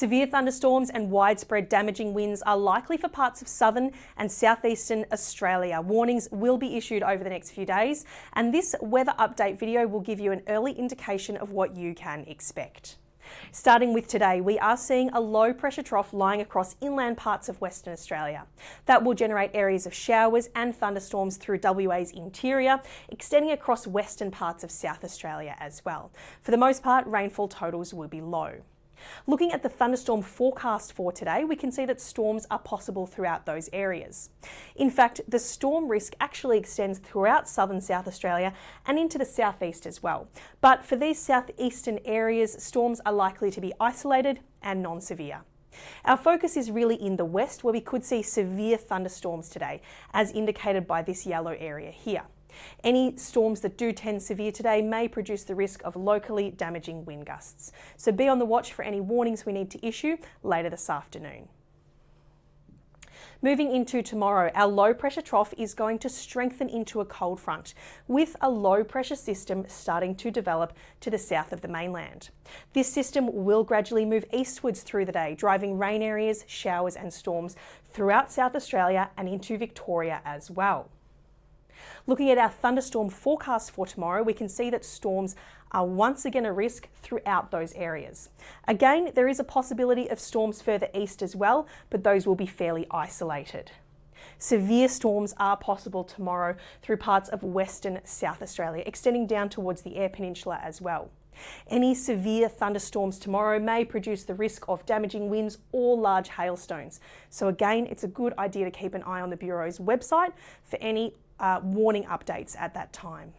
Severe thunderstorms and widespread damaging winds are likely for parts of southern and southeastern Australia. Warnings will be issued over the next few days, and this weather update video will give you an early indication of what you can expect. Starting with today, we are seeing a low pressure trough lying across inland parts of Western Australia. That will generate areas of showers and thunderstorms through WA's interior, extending across western parts of South Australia as well. For the most part, rainfall totals will be low. Looking at the thunderstorm forecast for today, we can see that storms are possible throughout those areas. In fact, the storm risk actually extends throughout southern South Australia and into the southeast as well. But for these southeastern areas, storms are likely to be isolated and non-severe. Our focus is really in the west, where we could see severe thunderstorms today, as indicated by this yellow area here. Any storms that do tend severe today may produce the risk of locally damaging wind gusts. So be on the watch for any warnings we need to issue later this afternoon. Moving into tomorrow, our low pressure trough is going to strengthen into a cold front, with a low pressure system starting to develop to the south of the mainland. This system will gradually move eastwards through the day, driving rain areas, showers and storms throughout South Australia and into Victoria as well. Looking at our thunderstorm forecast for tomorrow, we can see that storms are once again a risk throughout those areas. Again, there is a possibility of storms further east as well, but those will be fairly isolated. Severe storms are possible tomorrow through parts of western South Australia, extending down towards the Eyre Peninsula as well. Any severe thunderstorms tomorrow may produce the risk of damaging winds or large hailstones. So again, it's a good idea to keep an eye on the Bureau's website for any warning updates at that time.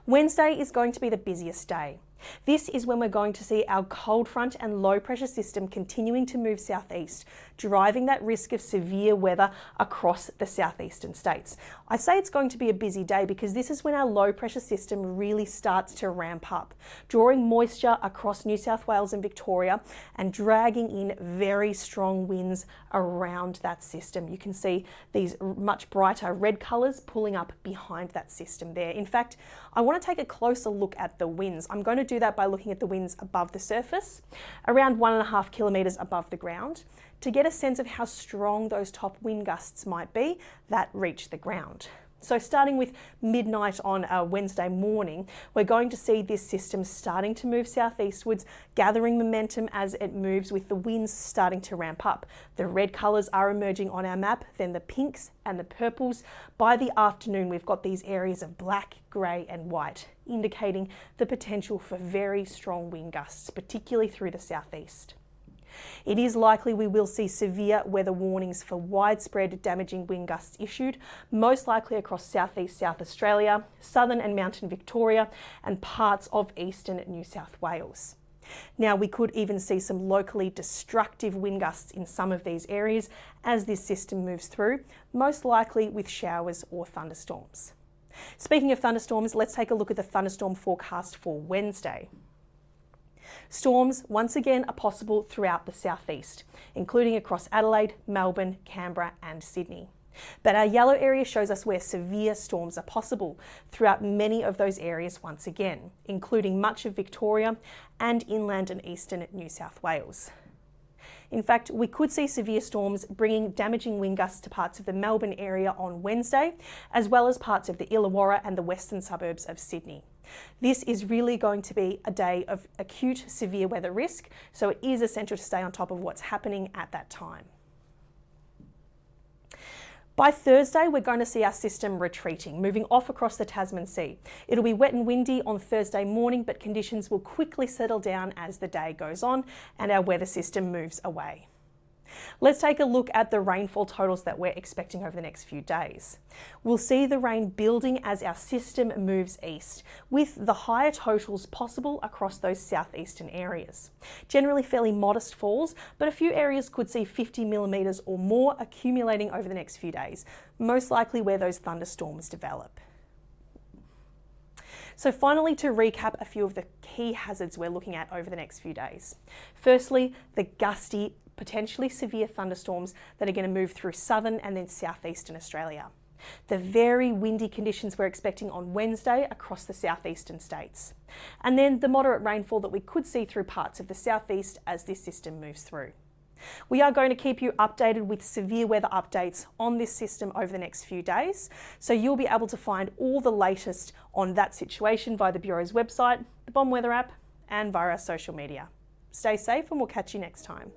Wednesday is going to be the busiest day. This is when we're going to see our cold front and low pressure system continuing to move southeast, driving that risk of severe weather across the southeastern states. I say it's going to be a busy day because this is when our low pressure system really starts to ramp up, drawing moisture across New South Wales and Victoria and dragging in very strong winds around that system. You can see these much brighter red colours pulling up behind that system there. In fact, I want to take a closer look at the winds. I'm going to do that by looking at the winds above the surface, around 1.5 kilometres above the ground, to get a sense of how strong those top wind gusts might be that reach the ground. So starting with midnight on Wednesday morning, we're going to see this system starting to move southeastwards, gathering momentum as it moves, with the winds starting to ramp up. The red colours are emerging on our map, then the pinks and the purples. By the afternoon, we've got these areas of black, grey and white, indicating the potential for very strong wind gusts, particularly through the southeast. It is likely we will see severe weather warnings for widespread damaging wind gusts issued, most likely across southeast South Australia, southern and mountain Victoria, and parts of eastern New South Wales. Now, we could even see some locally destructive wind gusts in some of these areas as this system moves through, most likely with showers or thunderstorms. Speaking of thunderstorms, let's take a look at the thunderstorm forecast for Wednesday. Storms once again are possible throughout the southeast, including across Adelaide, Melbourne, Canberra and Sydney. But our yellow area shows us where severe storms are possible throughout many of those areas once again, including much of Victoria and inland and eastern New South Wales. In fact, we could see severe storms bringing damaging wind gusts to parts of the Melbourne area on Wednesday, as well as parts of the Illawarra and the western suburbs of Sydney. This is really going to be a day of acute severe weather risk, so it is essential to stay on top of what's happening at that time. By Thursday, we're going to see our system retreating, moving off across the Tasman Sea. It'll be wet and windy on Thursday morning, but conditions will quickly settle down as the day goes on and our weather system moves away. Let's take a look at the rainfall totals that we're expecting over the next few days. We'll see the rain building as our system moves east, with the higher totals possible across those southeastern areas. Generally fairly modest falls, but a few areas could see 50 millimetres or more accumulating over the next few days, most likely where those thunderstorms develop. So finally, to recap a few of the key hazards we're looking at over the next few days. Firstly, the gusty, potentially severe thunderstorms that are going to move through southern and then southeastern Australia. The very windy conditions we're expecting on Wednesday across the southeastern states. And then the moderate rainfall that we could see through parts of the southeast as this system moves through. We are going to keep you updated with severe weather updates on this system over the next few days, so you'll be able to find all the latest on that situation via the Bureau's website, the Bomb Weather app, and via our social media. Stay safe and we'll catch you next time.